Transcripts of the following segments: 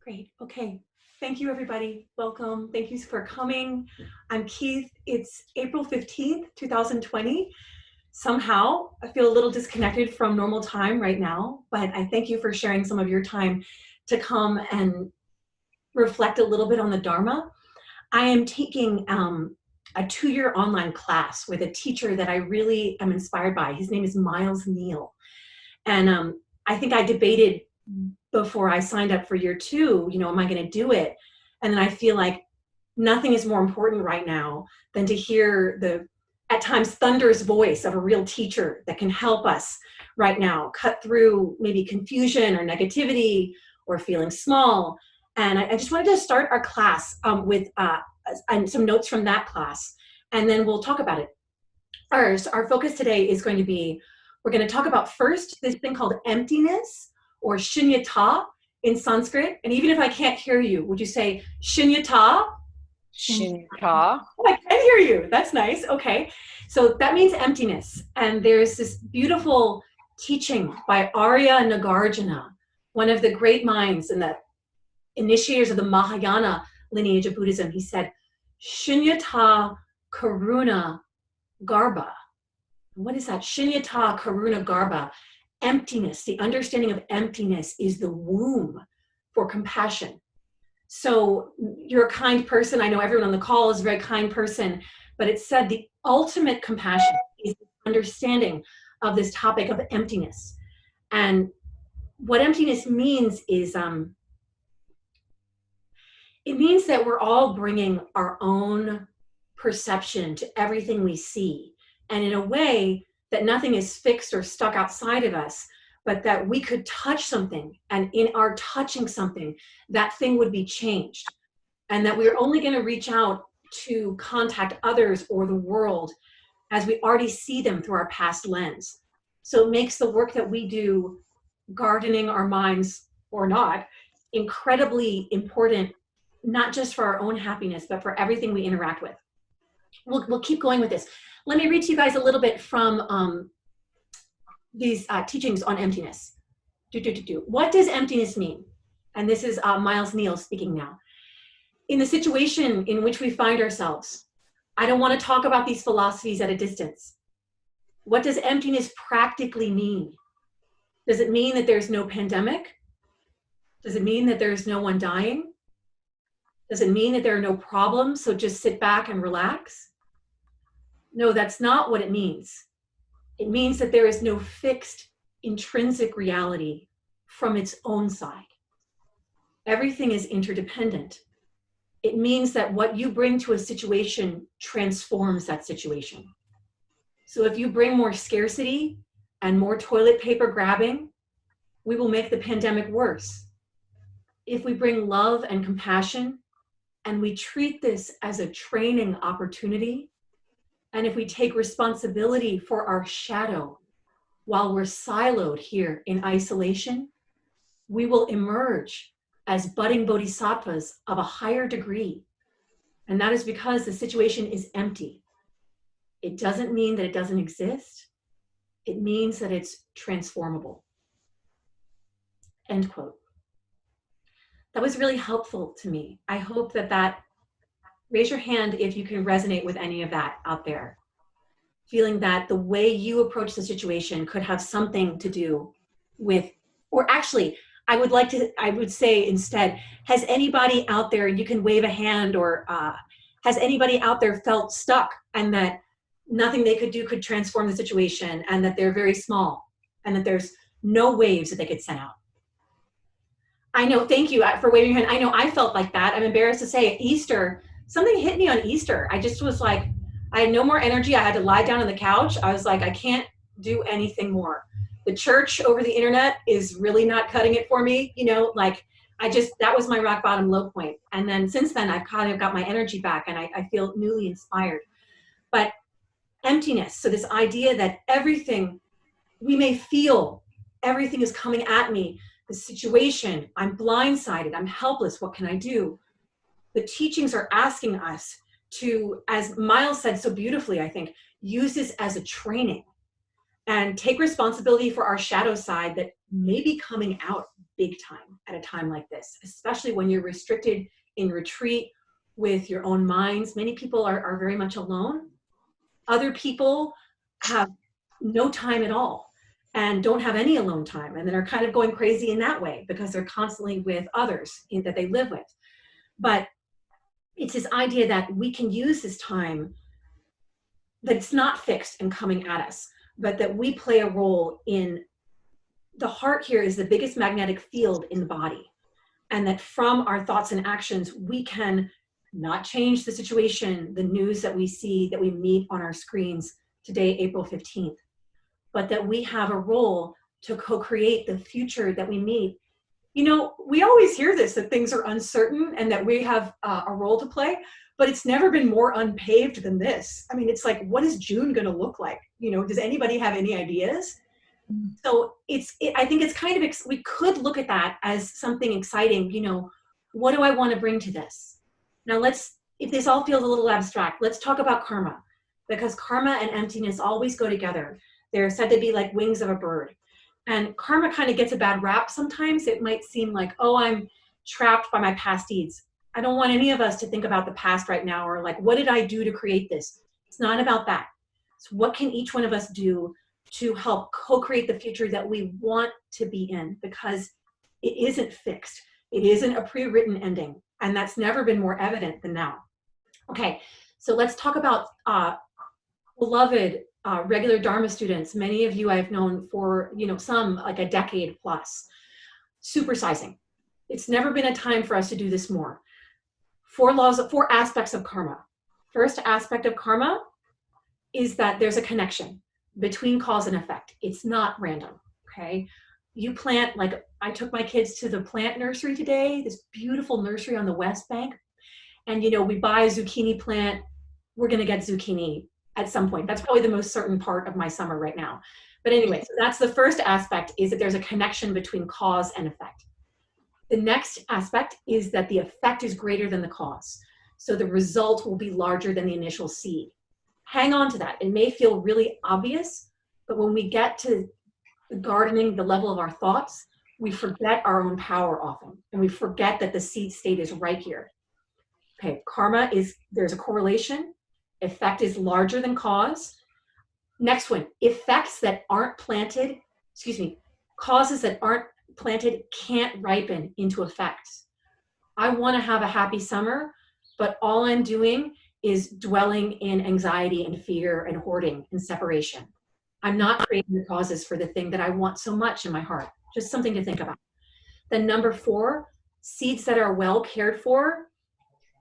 Great. Okay. Thank you, everybody. Welcome. Thank you for coming. I'm Keith. It's April 15th, 2020. Somehow, I feel a little disconnected from normal time right now, but I thank you for sharing some of your time to come and reflect a little bit on the Dharma. I am taking a 2-year online class with a teacher that I really am inspired by. His name is Miles Neal. And I think I debated before I signed up for year 2, am I going to do it? And then I feel like nothing is more important right now than to hear the, at times, thunderous voice of a real teacher that can help us right now cut through maybe confusion or negativity or feeling small. And I just wanted to start our class with some notes from that class, and then we'll talk about it. Our focus today is going to be, we're going to talk about first this thing called emptiness, or shunyata in Sanskrit. And even if I can't hear you, would you say shunyata? Shunyata. Oh, I can hear you. That's nice. Okay. So that means emptiness. And there's this beautiful teaching by Arya Nagarjuna, one of the great minds and the initiators of the Mahayana lineage of Buddhism. He said, Shunyata Karuna Garbha. What is that? Shunyata Karuna Garbha. Emptiness, the understanding of emptiness is the womb for compassion. So you're a kind person. I know everyone on the call is a very kind person, but it said the ultimate compassion is the understanding of this topic of emptiness. And what emptiness means is, it means that we're all bringing our own perception to everything we see. And in a way, that nothing is fixed or stuck outside of us, but that we could touch something, and in our touching something, that thing would be changed. And that we're only going to reach out to contact others or the world as we already see them through our past lens. So it makes the work that we do, gardening our minds or not, incredibly important, not just for our own happiness, but for everything we interact with. We'll keep going with this. Let me read to you guys a little bit from these teachings on emptiness. What does emptiness mean? And this is Miles Neal speaking now. In the situation in which we find ourselves, I don't want to talk about these philosophies at a distance. What does emptiness practically mean? Does it mean that there's no pandemic? Does it mean that there's no one dying? Does it mean that there are no problems, so just sit back and relax? No, that's not what it means. It means that there is no fixed intrinsic reality from its own side. Everything is interdependent. It means that what you bring to a situation transforms that situation. So if you bring more scarcity and more toilet paper grabbing, we will make the pandemic worse. If we bring love and compassion, and we treat this as a training opportunity, and if we take responsibility for our shadow while we're siloed here in isolation, we will emerge as budding bodhisattvas of a higher degree. And that is because the situation is empty. It doesn't mean that it doesn't exist. It means that it's transformable. End quote. That was really helpful to me. I hope that raise your hand if you can resonate with any of that out there. Feeling that the way you approach the situation could have something to do with, or actually, I would say instead, has anybody out there, you can wave a hand, or has anybody out there felt stuck and that nothing they could do could transform the situation, and that they're very small and that there's no waves that they could send out? I know, thank you for waving your hand. I know I felt like that. I'm embarrassed to say, at Easter, something hit me on Easter. I just was like, I had no more energy. I had to lie down on the couch. I was like, I can't do anything more. The church over the internet is really not cutting it for me. That was my rock bottom low point. And then since then, I've kind of got my energy back, and I feel newly inspired. But emptiness, so this idea that everything, we may feel everything is coming at me, the situation, I'm blindsided, I'm helpless, what can I do? The teachings are asking us to, as Miles said so beautifully, I think, use this as a training and take responsibility for our shadow side that may be coming out big time at a time like this, especially when you're restricted in retreat with your own minds. Many people are very much alone. Other people have no time at all and don't have any alone time, and then are kind of going crazy in that way because they're constantly with others that they live with. But it's this idea that we can use this time, that it's not fixed and coming at us, but that we play a role in the heart. Here is the biggest magnetic field in the body. And that from our thoughts and actions, we can not change the situation, the news that we see, that we meet on our screens today, April 15th, but that we have a role to co-create the future that we meet. You know, we always hear this, that things are uncertain and that we have a role to play, but it's never been more unpaved than this. I mean, it's like, what is June going to look like? You know, does anybody have any ideas? So I think it's kind of, we could look at that as something exciting. You know, what do I want to bring to this? Now if this all feels a little abstract, let's talk about karma, because karma and emptiness always go together. They're said to be like wings of a bird. And karma kind of gets a bad rap sometimes. It might seem like, oh, I'm trapped by my past deeds. I don't want any of us to think about the past right now, or like, what did I do to create this? It's not about that. So what can each one of us do to help co-create the future that we want to be in? Because it isn't fixed. It isn't a pre-written ending. And that's never been more evident than now. Okay, so let's talk about beloved regular Dharma students. Many of you I've known for, you know, some like a decade plus. Supersizing. It's never been a time for us to do this more. 4 aspects of karma. First aspect of karma is that there's a connection between cause and effect. It's not random, okay? You plant, like I took my kids to the plant nursery today, this beautiful nursery on the West Bank. And, you know, we buy a zucchini plant, we're gonna get zucchini at some point. That's probably the most certain part of my summer right now. But anyway, so that's the first aspect, is that there's a connection between cause and effect. The next aspect is that the effect is greater than the cause. So the result will be larger than the initial seed. Hang on to that. It may feel really obvious, but when we get to gardening the level of our thoughts, we forget our own power often, and we forget that the seed state is right here. Okay, karma is, there's a correlation. Effect is larger than cause. Next one, effects that aren't planted, causes that aren't planted can't ripen into effects. I want to have a happy summer, but all I'm doing is dwelling in anxiety and fear and hoarding and separation. I'm not creating the causes for the thing that I want so much in my heart. Just something to think about. Then number 4, seeds that are well cared for,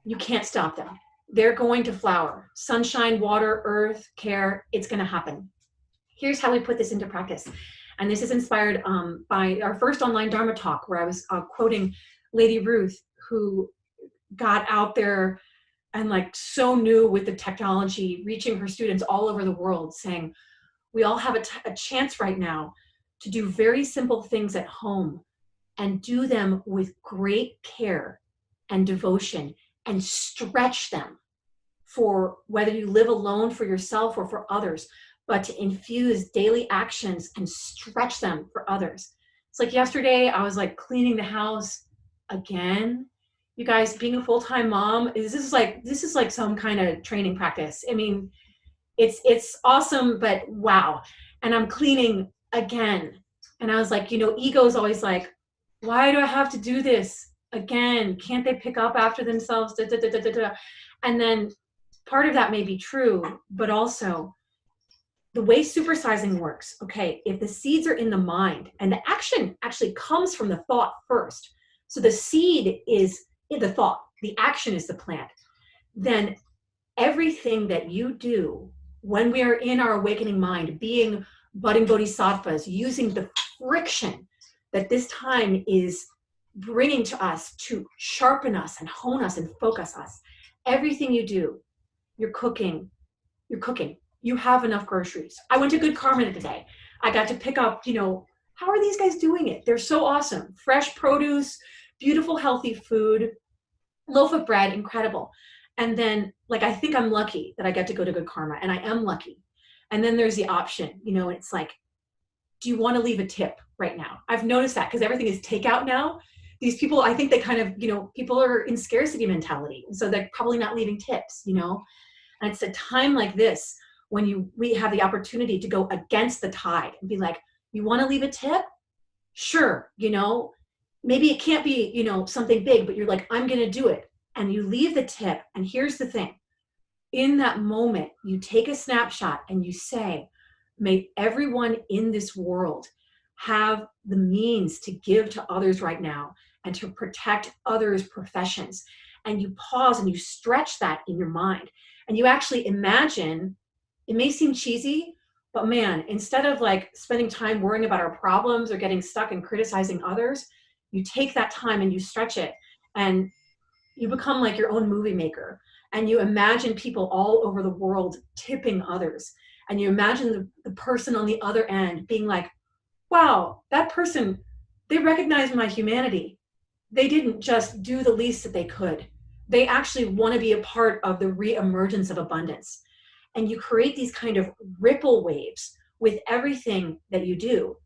you can't stop them. They're going to flower. Sunshine, water, earth, care, it's going to happen. Here's how we put this into practice. And this is inspired by our first online Dharma talk, where I was quoting Lady Ruth, who got out there and like so new with the technology, reaching her students all over the world, saying, we all have a chance right now to do very simple things at home and do them with great care and devotion and stretch them for whether you live alone for yourself or for others, but to infuse daily actions and stretch them for others. It's like yesterday, I was like cleaning the house again. You guys, being a full-time mom, this is like some kind of training practice. I mean, it's awesome, but wow. And I'm cleaning again. And I was like, you know, ego is always like, why do I have to do this again? Can't they pick up after themselves? Da, da, da, da, da, da. And then part of that may be true, but also the way supersizing works, okay, if the seeds are in the mind, and the action actually comes from the thought first. So the seed is in the thought, the action is the plant. Then everything that you do when we are in our awakening mind, being budding bodhisattvas, using the friction that this time is bringing to us to sharpen us and hone us and focus us. Everything you do, you're cooking, you have enough groceries. I went to Good Karma today. I got to pick up, you know, how are these guys doing it? They're so awesome. Fresh produce, beautiful, healthy food, loaf of bread, incredible. And then, like, I think I'm lucky that I get to go to Good Karma, and I am lucky. And then there's the option, you know, it's like, do you want to leave a tip right now? I've noticed that because everything is takeout now. These people, I think they kind of, people are in scarcity mentality. So they're probably not leaving tips, And it's a time like this when we have the opportunity to go against the tide and be like, you want to leave a tip? Sure. Maybe it can't be, something big, but you're like, I'm going to do it. And you leave the tip. And here's the thing. In that moment, you take a snapshot and you say, may everyone in this world have the means to give to others right now and to protect others' professions. And you pause and you stretch that in your mind. And you actually imagine, it may seem cheesy, but man, instead of like spending time worrying about our problems or getting stuck and criticizing others, you take that time and you stretch it and you become like your own movie maker. And you imagine people all over the world tipping others. And you imagine the person on the other end being like, wow, that person, they recognize my humanity. They didn't just do the least that they could. They actually want to be a part of the reemergence of abundance. And you create these kind of ripple waves with everything that you do.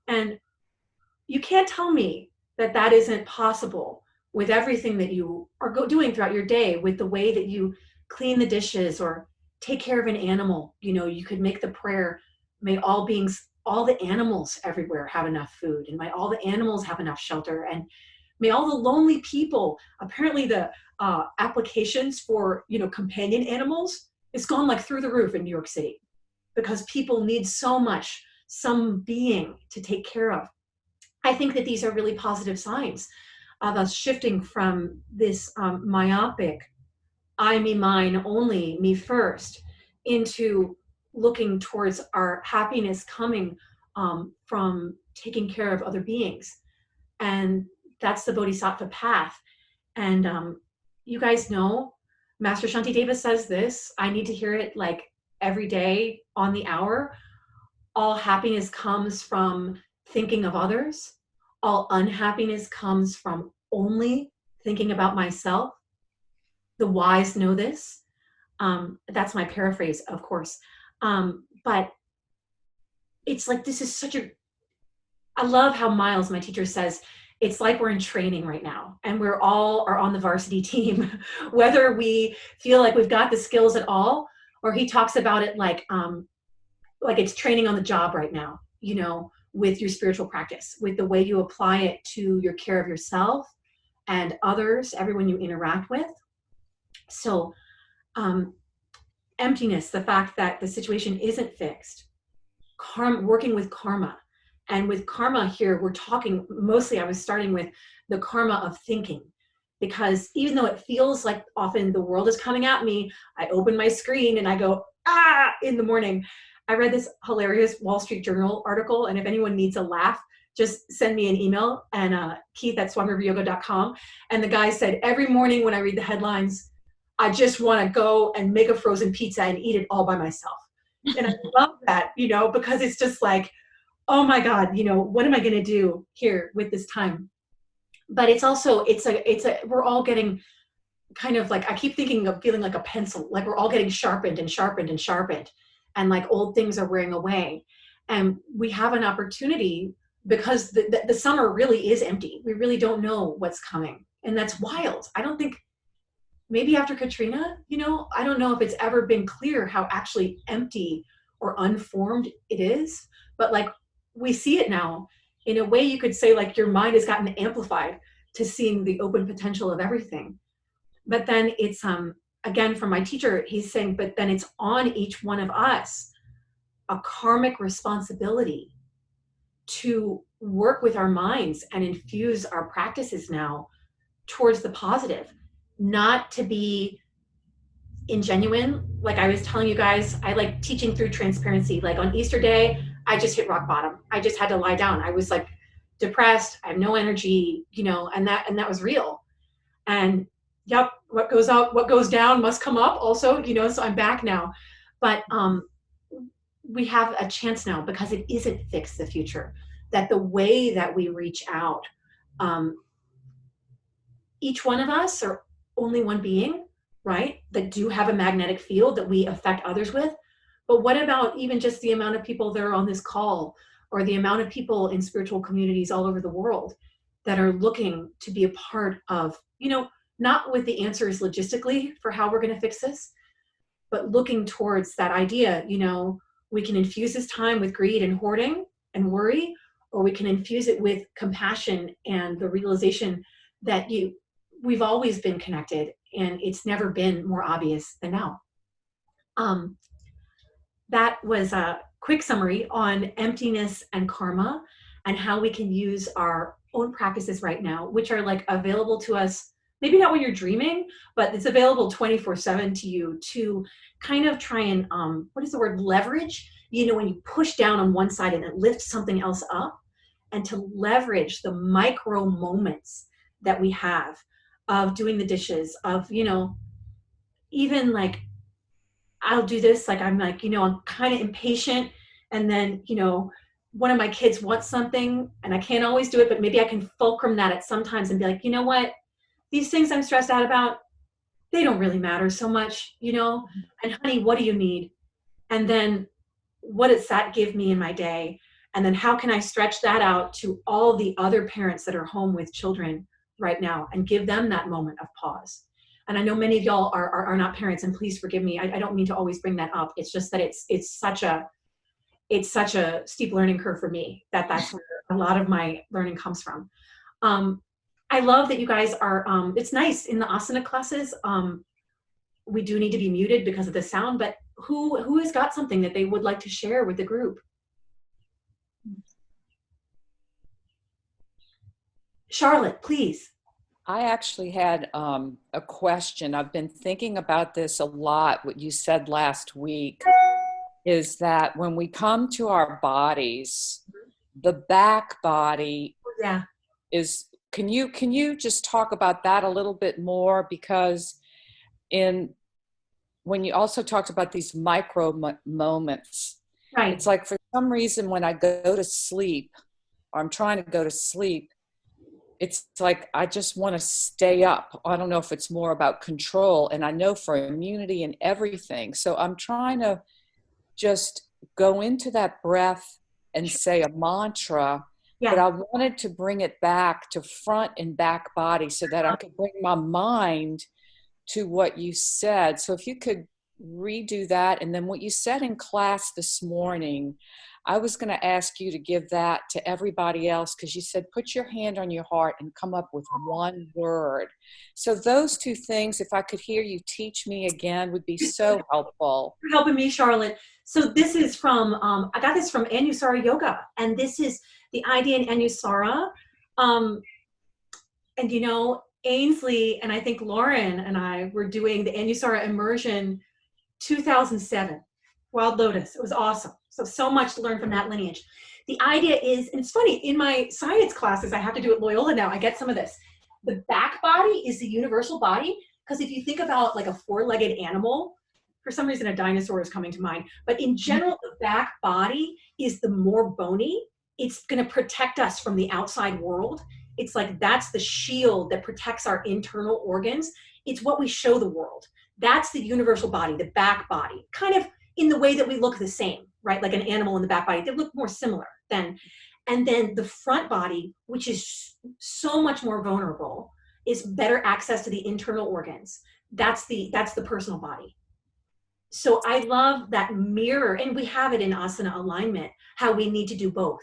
And you can't tell me that that isn't possible with everything that you are doing throughout your day, with the way that you clean the dishes or take care of an animal. You could make the prayer, may all beings, all the animals everywhere have enough food, and may all the animals have enough shelter, and may all the lonely people, apparently the applications for, companion animals, it's gone like through the roof in New York City because people need so much, some being to take care of. I think that these are really positive signs of us shifting from this myopic, I, me, mine, only, me first, into looking towards our happiness coming from taking care of other beings. And that's the Bodhisattva path. And you guys know, Master Shantideva says this, I need to hear it like every day on the hour. All happiness comes from thinking of others. All unhappiness comes from only thinking about myself. The wise know this. That's my paraphrase, of course. But it's like, this is I love how Miles, my teacher, says, it's like we're in training right now and we're all are on the varsity team, whether we feel like we've got the skills at all, or he talks about it like it's training on the job right now, with your spiritual practice, with the way you apply it to your care of yourself and others, everyone you interact with. So emptiness, the fact that the situation isn't fixed, working with karma. And with karma here, we're talking, mostly I was starting with the karma of thinking, because even though it feels like often the world is coming at me, I open my screen and I go, in the morning. I read this hilarious Wall Street Journal article, and if anyone needs a laugh, just send me an email, and Keith@swamiriveryoga.com. And the guy said, every morning when I read the headlines, I just want to go and make a frozen pizza and eat it all by myself. And I love that, because it's just like, oh my God, what am I going to do here with this time? But it's also, we're all getting kind of like, I keep thinking of feeling like a pencil, like we're all getting sharpened and sharpened and sharpened. And like old things are wearing away. And we have an opportunity because the summer really is empty. We really don't know what's coming. And that's wild. I don't think, maybe after Katrina, I don't know if it's ever been clear how actually empty or unformed it is. But like, we see it now. In a way, you could say like your mind has gotten amplified to seeing the open potential of everything. But then it's, again, from my teacher, he's saying, but then it's on each one of us a karmic responsibility to work with our minds and infuse our practices now towards the positive, not to be ingenuine. Like I was telling you guys, I like teaching through transparency. Like on Easter Day, I just hit rock bottom. I just had to lie down. I was like depressed. I have no energy, and that was real. And yep, what goes out, what goes down must come up also, so I'm back now. But we have a chance now, because it isn't fixed, the future, that the way that we reach out, each one of us are only one being, right? That do have a magnetic field that we affect others with. But what about even just the amount of people that are on this call, or the amount of people in spiritual communities all over the world that are looking to be a part of, not with the answers logistically for how we're going to fix this, but looking towards that idea, we can infuse this time with greed and hoarding and worry, or we can infuse it with compassion and the realization that we've always been connected and it's never been more obvious than now. That was a quick summary on emptiness and karma and how we can use our own practices right now, which are like available to us, maybe not when you're dreaming, but it's available 24/7 to you to kind of try and, leverage, when you push down on one side and it lifts something else up, and to leverage the micro moments that we have of doing the dishes, of, even like, I'll do this, like I'm like, I'm kind of impatient, and then, one of my kids wants something and I can't always do it, but maybe I can fulcrum that at some times and be like, you know what, these things I'm stressed out about, they don't really matter so much, and honey, what do you need? And then what does that give me in my day? And then how can I stretch that out to all the other parents that are home with children right now and give them that moment of pause? And I know many of y'all are not parents, and please forgive me. I don't mean to always bring that up. It's just that it's such a steep learning curve for me that's where a lot of my learning comes from. I love that you guys are, it's nice in the asana classes. We do need to be muted because of the sound, but who has got something that they would like to share with the group? Charlotte, please. I actually had a question. I've been thinking about this a lot. What you said last week is that when we come to our bodies, the back body is, can you just talk about that a little bit more? Because when you also talked about these micro moments, right? It's like for some reason when I go to sleep, or I'm trying to go to sleep, it's like I just want to stay up. I don't know if it's more about control, and I know for immunity and everything. So I'm trying to just go into that breath and say a mantra, but I wanted to bring it back to front and back body so that I could bring my mind to what you said. So if you could redo that. And then what you said in class this morning, I was going to ask you to give that to everybody else, because you said, put your hand on your heart and come up with one word. So those two things, if I could hear you teach me again, would be so helpful. You're helping me, Charlotte. So this is from, I got this from Anusara Yoga, and this is the idea in Anusara. And Ainsley and I think Lauren and I were doing the Anusara immersion 2007, Wild Lotus. It was awesome. So much to learn from that lineage. The idea is, and it's funny, in my science classes, I have to do at Loyola now, I get some of this. The back body is the universal body, because if you think about like a four-legged animal, for some reason a dinosaur is coming to mind, but in general, the back body is the more bony. It's going to protect us from the outside world. It's like that's the shield that protects our internal organs. It's what we show the world. That's the universal body, the back body, kind of in the way that we look the same, right? Like an animal in the back body, they look more similar then. And then the front body, which is so much more vulnerable, is better access to the internal organs. That's the personal body. So I love that mirror, and we have it in asana alignment, how we need to do both,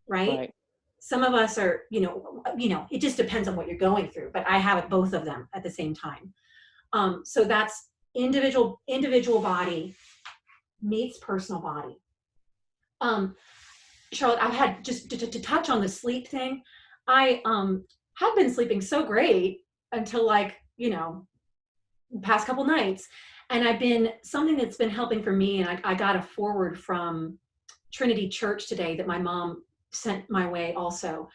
right? Some of us are, it just depends on what you're going through, but I have it, both of them at the same time. So that's individual body meets personal body. Charlotte, I've had, just to touch on the sleep thing, I have been sleeping so great until past couple nights. And something that's been helping for me, and I got a forward from Trinity Church today that my mom sent my way also.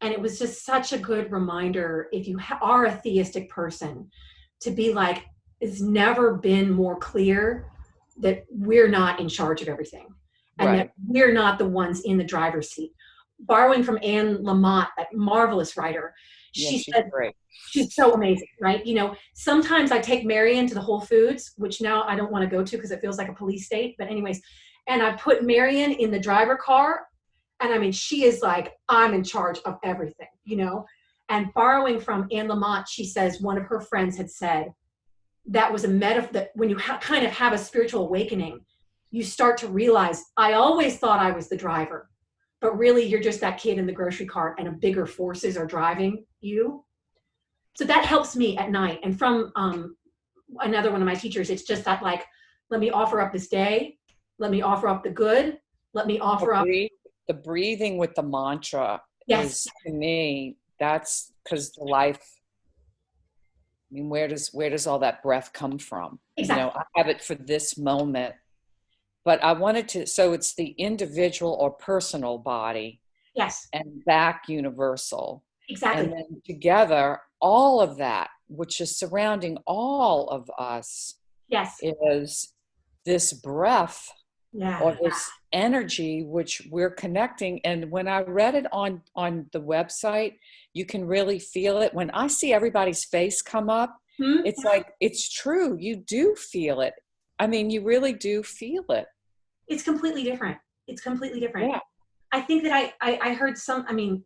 And it was just such a good reminder, if you are a theistic person, to be like, it's never been more clear that we're not in charge of everything. And that we're not the ones in the driver's seat. Borrowing from Anne Lamott, that marvelous writer, she said, great. She's so amazing, right? Sometimes I take Marion to the Whole Foods, which now I don't want to go to because it feels like a police state. But anyways, and I put Marion in the driver car, And I mean, she is like, I'm in charge of everything, you know? And borrowing from Anne Lamott, she says one of her friends had said that was a metaphor that when you kind of have a spiritual awakening, you start to realize, I always thought I was the driver, but really you're just that kid in the grocery cart and a bigger forces are driving you. So that helps me at night. And from another one of my teachers, it's just that like, let me offer up this day. Let me offer up the good. Let me offer up. The breathing with the mantra Yes. is, to me, that's because the life, I mean, where does all that breath come from? Exactly. You know, I have it for this moment, but I wanted to, so it's the individual or personal body. Yes. And back universal. Exactly. And then together, all of that, which is surrounding all of us, yes, is this breath yeah, or this energy which we're connecting. And when I read it on the website, you can really feel it. When I see everybody's face come up, it's like, it's true. You do feel it. I mean, you really do feel it. It's completely different. It's completely different. Yeah. I think that I heard some, I mean,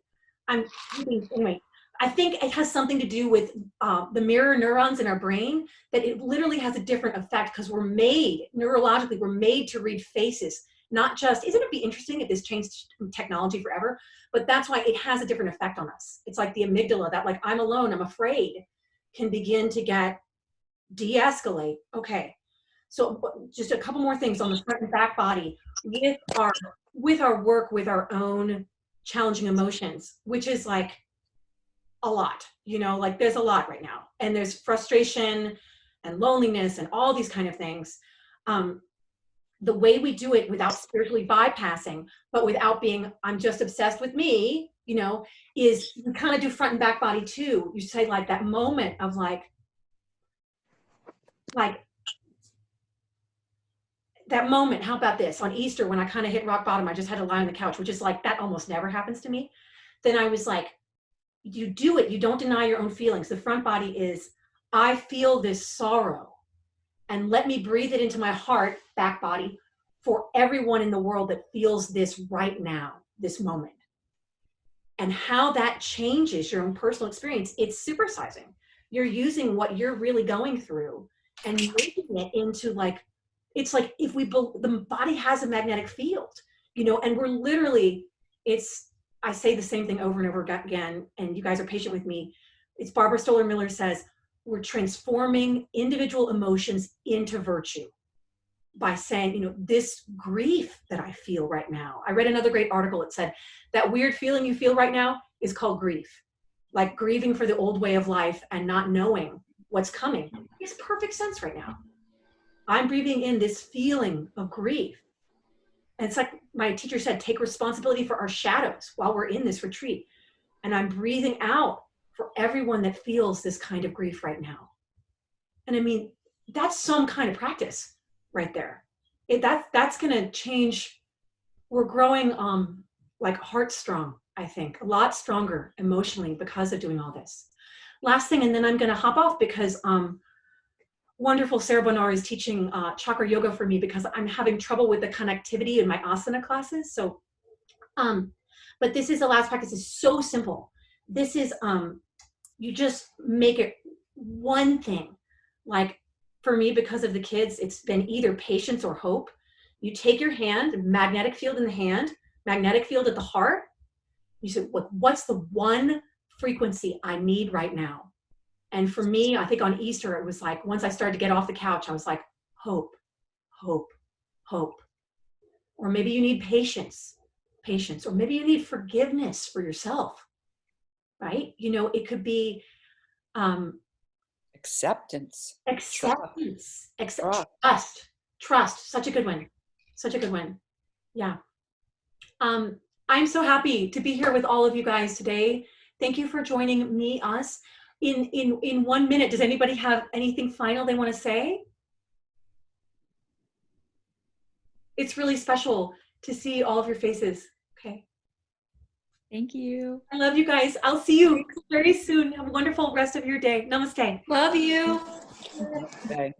anyway, I think it has something to do with the mirror neurons in our brain, that it literally has a different effect because we're made, neurologically, we're made to read faces, not just, isn't it be interesting if this changed technology forever? But that's why it has a different effect on us. It's like the amygdala that like, I'm alone, I'm afraid, can begin to get de-escalate. Okay. So just a couple more things on the front and back body with our work with our own challenging emotions, which is like a lot, you know, like there's a lot right now, and there's frustration and loneliness and all these kind of things. The way we do it without spiritually bypassing, but without being, I'm just obsessed with me, you know, is you kind of do front and back body too. You say like that moment of like that moment, how about this? On Easter, when I kind of hit rock bottom, I just had to lie on the couch, which is like, that almost never happens to me. Then I was like, you do it. You don't deny your own feelings. The front body is, I feel this sorrow and let me breathe it into my heart, back body, for everyone in the world that feels this right now, this moment. And how that changes your own personal experience, it's supersizing. You're using what you're really going through and making it into like, it's like if the body has a magnetic field, you know, and we're literally, I say the same thing over and over again, and you guys are patient with me. It's Barbara Stoller Miller says, we're transforming individual emotions into virtue by saying, you know, this grief that I feel right now. I read another great article. It said that weird feeling you feel right now is called grief. Like grieving for the old way of life and not knowing what's coming makes perfect sense right now. I'm breathing in this feeling of grief. And it's like my teacher said, take responsibility for our shadows while we're in this retreat. And I'm breathing out for everyone that feels this kind of grief right now. And I mean, that's some kind of practice right there. That's going to change. We're growing like heart strong, I think, a lot stronger emotionally because of doing all this. Last thing, and then I'm going to hop off because wonderful Sarah Bonar is teaching chakra yoga for me because I'm having trouble with the connectivity in my asana classes. So, but this is the last practice. It's so simple. This is, you just make it one thing. Like for me, because of the kids, it's been either patience or hope. You take your hand, magnetic field in the hand, magnetic field at the heart. You say, what's the one frequency I need right now? And for me, I think on Easter, it was like, once I started to get off the couch, I was like, hope, hope, hope. Or maybe you need patience, or maybe you need forgiveness for yourself, right? You know, it could be acceptance, trust. Such a good one. Yeah. I'm so happy to be here with all of you guys today. Thank you for joining us. In 1 minute, does anybody have anything final they want to say? It's really special to see all of your faces. Okay. Thank you. I love you guys. I'll see you very soon. Have a wonderful rest of your day. Namaste. Love you. Okay.